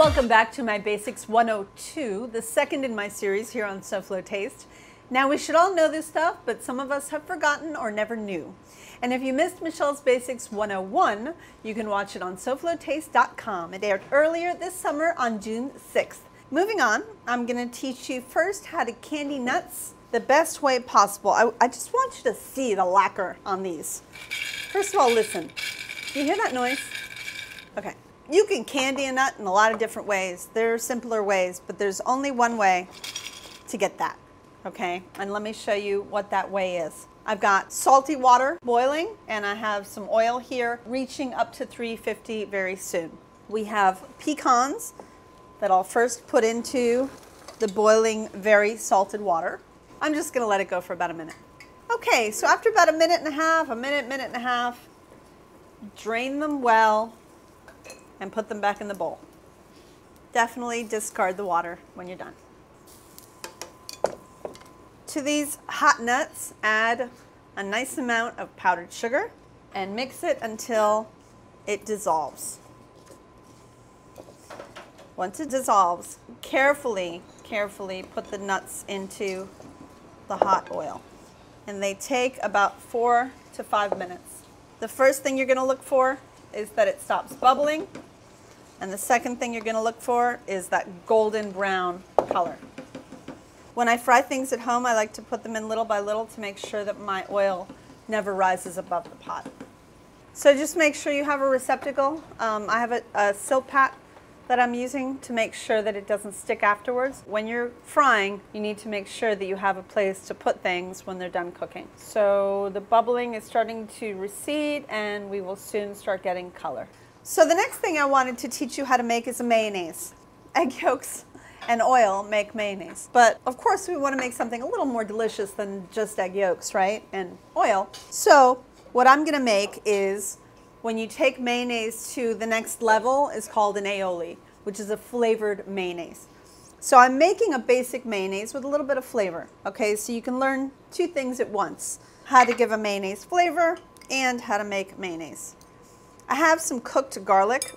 Welcome back to my Basics 102, the second in my series here on SoFlo Taste. Now we should all know this stuff, but some of us have forgotten or never knew. And if you missed Michelle's Basics 101, you can watch it on SoFloTaste.com. It aired earlier this summer on June 6th. Moving on, I'm going to teach you first how to candy nuts the best way possible. I just want you to see the lacquer on these. First of all, listen. Do you hear that noise? Okay. You can candy a nut in a lot of different ways. There are simpler ways, but there's only one way to get that, okay? And let me show you what that way is. I've got salty water boiling, and I have some oil here reaching up to 350 very soon. We have pecans that I'll first put into the boiling, very salted water. I'm just gonna let it go for about a minute. Okay, so after about a minute and a half, minute and a half, drain them well, and put them back in the bowl. Definitely discard the water when you're done. To these hot nuts, add a nice amount of powdered sugar and mix it until it dissolves. Once it dissolves, carefully put the nuts into the hot oil. And they take about 4 to 5 minutes. The first thing you're gonna look for is that it stops bubbling. And the second thing you're going to look for is that golden brown color. When I fry things at home, I like to put them in little by little to make sure that my oil never rises above the pot. So just make sure you have a receptacle. I have a silpat that I'm using to make sure that it doesn't stick afterwards. When you're frying, you need to make sure that you have a place to put things when they're done cooking. So the bubbling is starting to recede, and we will soon start getting color. So the next thing I wanted to teach you how to make is a mayonnaise. Egg yolks and oil make mayonnaise. But of course we want to make something a little more delicious than just egg yolks, right? And oil. So what I'm going to make is, when you take mayonnaise to the next level, is called an aioli, which is a flavored mayonnaise. So I'm making a basic mayonnaise with a little bit of flavor. Okay, so you can learn two things at once: how to give a mayonnaise flavor and how to make mayonnaise. I have some cooked garlic,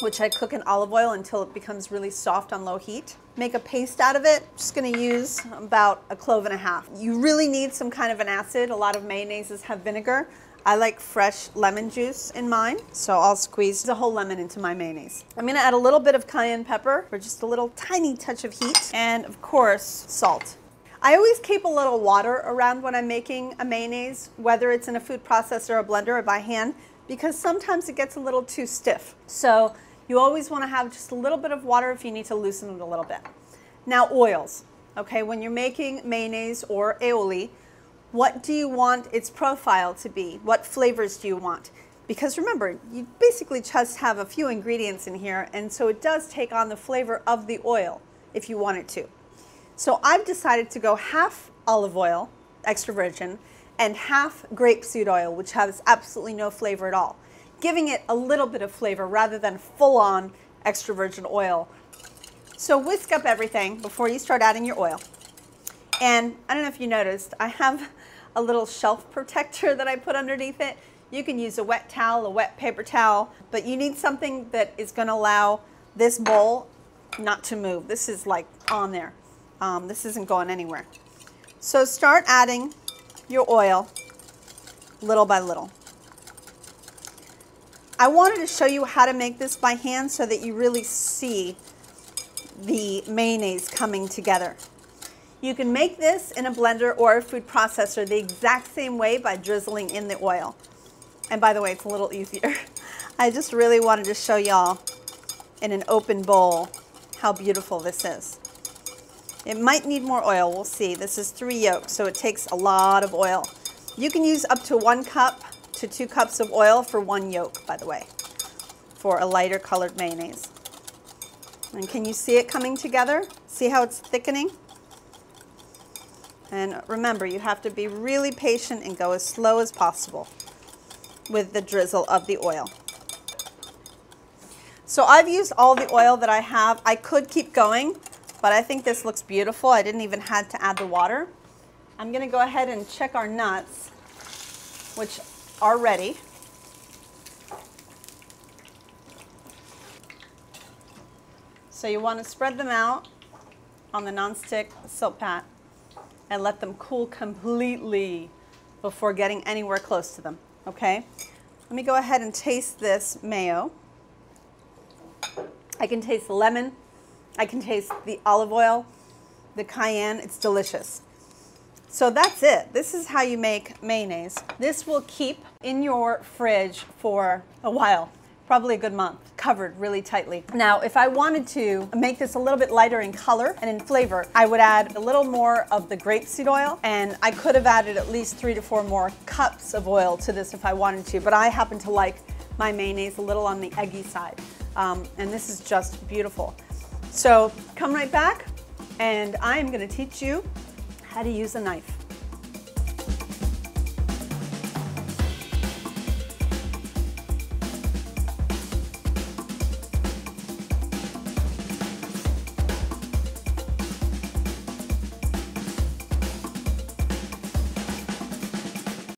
which I cook in olive oil until it becomes really soft on low heat. Make a paste out of it. Just going to use about 1.5 cloves. You really need some kind of an acid. A lot of mayonnaises have vinegar. I like fresh lemon juice in mine, so I'll squeeze a whole lemon into my mayonnaise. I'm going to add a little bit of cayenne pepper for just a little tiny touch of heat, and of course, salt. I always keep a little water around when I'm making a mayonnaise, whether it's in a food processor or a blender or by hand, because sometimes it gets a little too stiff. So you always want to have just a little bit of water if you need to loosen it a little bit. Now oils, okay, when you're making mayonnaise or aioli, what do you want its profile to be? What flavors do you want? Because remember, you basically just have a few ingredients in here, and so it does take on the flavor of the oil if you want it to. So I've decided to go half olive oil, extra virgin, and half grapeseed oil, which has absolutely no flavor at all, giving it a little bit of flavor rather than full-on extra virgin oil. So whisk up everything before you start adding your oil. And I don't know if you noticed, I have a little shelf protector that I put underneath it. You can use a wet towel, a wet paper towel, but you need something that is going to allow this bowl not to move. This is like on there. This isn't going anywhere. So start adding your oil little by little. I wanted to show you how to make this by hand so that you really see the mayonnaise coming together. You can make this in a blender or a food processor the exact same way by drizzling in the oil. And by the way, it's a little easier. I just really wanted to show y'all in an open bowl how beautiful this is. It might need more oil, we'll see. This is 3 yolks, so it takes a lot of oil. You can use up to 1 cup to 2 cups of oil for 1 yolk, by the way, for a lighter colored mayonnaise. And can you see it coming together? See how it's thickening? And remember, you have to be really patient and go as slow as possible with the drizzle of the oil. So I've used all the oil that I have. I could keep going, but I think this looks beautiful. I didn't even have to add the water. I'm going to go ahead and check our nuts, which are ready. So you want to spread them out on the nonstick silk pat and let them cool completely before getting anywhere close to them, okay? Let me go ahead and taste this mayo. I can taste the lemon. I can taste the olive oil, the cayenne. It's delicious. So that's it. This is how you make mayonnaise. This will keep in your fridge for a while, probably a good month, covered really tightly. Now, if I wanted to make this a little bit lighter in color and in flavor, I would add a little more of the grapeseed oil, and I could have added at least 3 to 4 more cups of oil to this if I wanted to, but I happen to like my mayonnaise a little on the eggy side, and this is just beautiful. So come right back, and I'm gonna teach you how to use a knife.